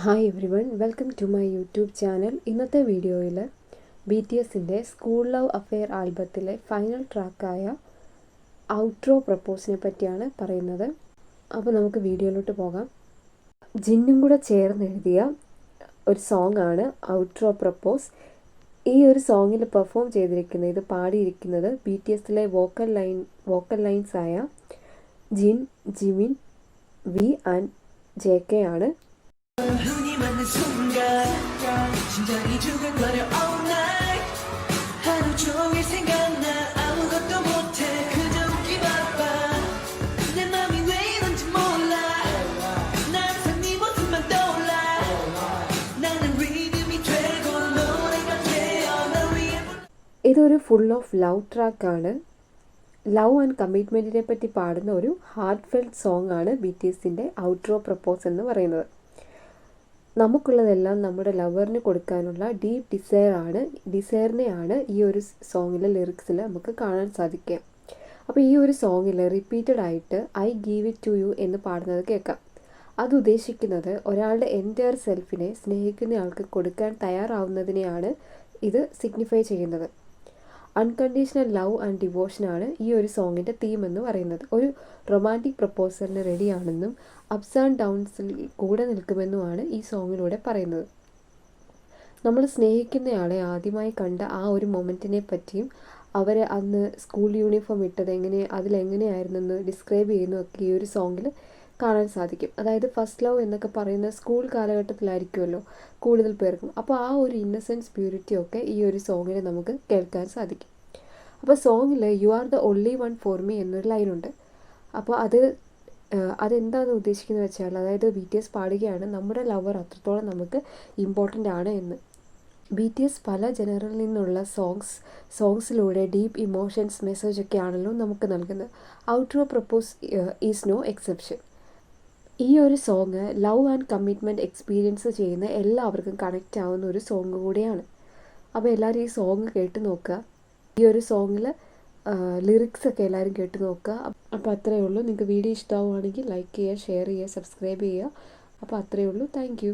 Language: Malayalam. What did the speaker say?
Hi everyone, welcome to my YouTube channel. ഇന്നത്തെ വീഡിയോയിൽ ബി ടി എസിൻ്റെ സ്കൂൾ ലവ് അഫെയർ ആൽബത്തിലെ ഫൈനൽ ട്രാക്കായ ഔട്ട്രോ പ്രപ്പോസിനെ പറ്റിയാണ് പറയുന്നത്. അപ്പോൾ നമുക്ക് വീഡിയോയിലോട്ട് പോകാം. ജിന്നും കൂടെ ചേർന്ന് എഴുതിയ ഒരു സോങ് ആണ് ഔട്ട്രോ പ്രപ്പോസ്. ഈ ഒരു സോങ്ങിൽ പെർഫോം ചെയ്തിരിക്കുന്നത്, ഇത് പാടിയിരിക്കുന്നത് ബി ടി എസിലെ വോക്കൽ ലൈൻസ് ആയ Jin, Jimin, V and J K ആണ്. ഇതൊരു ഫുൾ ഓഫ് ലവ് ട്രാക്കാണ്. ലവ് ആൻഡ് കമ്മിറ്റ്മെൻറ്റിനെ പറ്റി പാടുന്ന ഒരു ഹാർട്ട് ഫെൽറ്റ് സോങ് ആണ് ബി ടി എസിൻ്റെ ഔട്ട്രോ പ്രപ്പോസ് എന്ന് പറയുന്നത്. നമുക്കുള്ളതെല്ലാം നമ്മുടെ ലവറിന് കൊടുക്കാനുള്ള ഡീപ്പ് ഡിസയറിനെയാണ് ഈ ഒരു സോങ്ങിലെ ലിറിക്സിൽ നമുക്ക് കാണാൻ സാധിക്കുക. അപ്പോൾ ഈ ഒരു സോങ്ങിൽ റിപ്പീറ്റഡ് ആയിട്ട് I give it to you എന്ന് പാടുന്നത് കേൾക്കാം. അത് ഉദ്ദേശിക്കുന്നത് ഒരാളുടെ എൻ്റയർ സെൽഫിനെ സ്നേഹിക്കുന്നയാൾക്ക് കൊടുക്കാൻ തയ്യാറാവുന്നതിനെയാണ് ഇത് സിഗ്നിഫൈ ചെയ്യുന്നത്. അൺകണ്ടീഷണൽ ലവ് ആൻഡ് ഡിവോഷനാണ് ഈ ഒരു സോങ്ങിൻ്റെ തീം എന്ന് പറയുന്നത്. ഒരു റൊമാൻറ്റിക് പ്രപ്പോസലിന് റെഡിയാണെന്നും അപ്സ് ആൻഡ് ഡൗൺസിൽ കൂടെ നിൽക്കുമെന്നുമാണ് ഈ സോങ്ങിലൂടെ പറയുന്നത്. നമ്മൾ സ്നേഹിക്കുന്നയാളെ ആദ്യമായി കണ്ട ആ ഒരു മൊമെൻറ്റിനെ പറ്റിയും അവർ അന്ന് സ്കൂൾ യൂണിഫോം ഇട്ടത് അതിലെങ്ങനെയായിരുന്നെന്ന് ഡിസ്ക്രൈബ് ചെയ്യുന്നതൊക്കെ ഈ ഒരു സോങ്ങിൽ കാണാൻ സാധിക്കും. അതായത് ഫസ്റ്റ് ലവ് എന്നൊക്കെ പറയുന്ന സ്കൂൾ കാലഘട്ടത്തിലായിരിക്കുമല്ലോ കൂടുതൽ പേർക്കും. അപ്പോൾ ആ ഒരു ഇന്നസെൻസ് പ്യൂരിറ്റി ഒക്കെ ഈ ഒരു സോങ്ങിൽ നമുക്ക് കേൾക്കാൻ സാധിക്കും. അപ്പോൾ സോങ്ങിൽ you are the only one for me എന്നൊരു ലൈനുണ്ട്. അപ്പോൾ അതെന്താണ് ഉദ്ദേശിക്കുന്നത് വെച്ചാൽ, അതായത് ബി ടി എസ് പാടുകയാണ് നമ്മുടെ ലവർ അത്രത്തോളം നമുക്ക് ഇമ്പോർട്ടൻ്റ് ആണ് എന്ന്. ബി ടി എസ് പല ജനറിൽ നിന്നുള്ള സോങ്സിലൂടെ ഡീപ്പ് ഇമോഷൻസ് മെസ്സേജൊക്കെ ആണല്ലോ നമുക്ക് നൽകുന്നത്. Outro purpose is no exception. ഈ ഒരു song love and commitment experience ചെയ്യുന്ന എല്ലാവർക്കും കണക്റ്റ് ആവുന്ന ഒരു സോങ് കൂടിയാണ്. അപ്പോൾ എല്ലാവരും ഈ സോങ് കേട്ട് നോക്കുക. ഈ ഒരു സോങ്ങിൽ ലിറിക്സ് ഒക്കെ എല്ലാവരും കേട്ട് നോക്കുക. അപ്പോൾ അത്രയേ ഉള്ളൂ. നിങ്ങൾക്ക് വീഡിയോ ഇഷ്ടമാവുകയാണെങ്കിൽ ലൈക്ക് ചെയ്യുക, ഷെയർ ചെയ്യുക, സബ്സ്ക്രൈബ് ചെയ്യുക. അപ്പോൾ അത്രയേ ഉള്ളൂ. Thank you.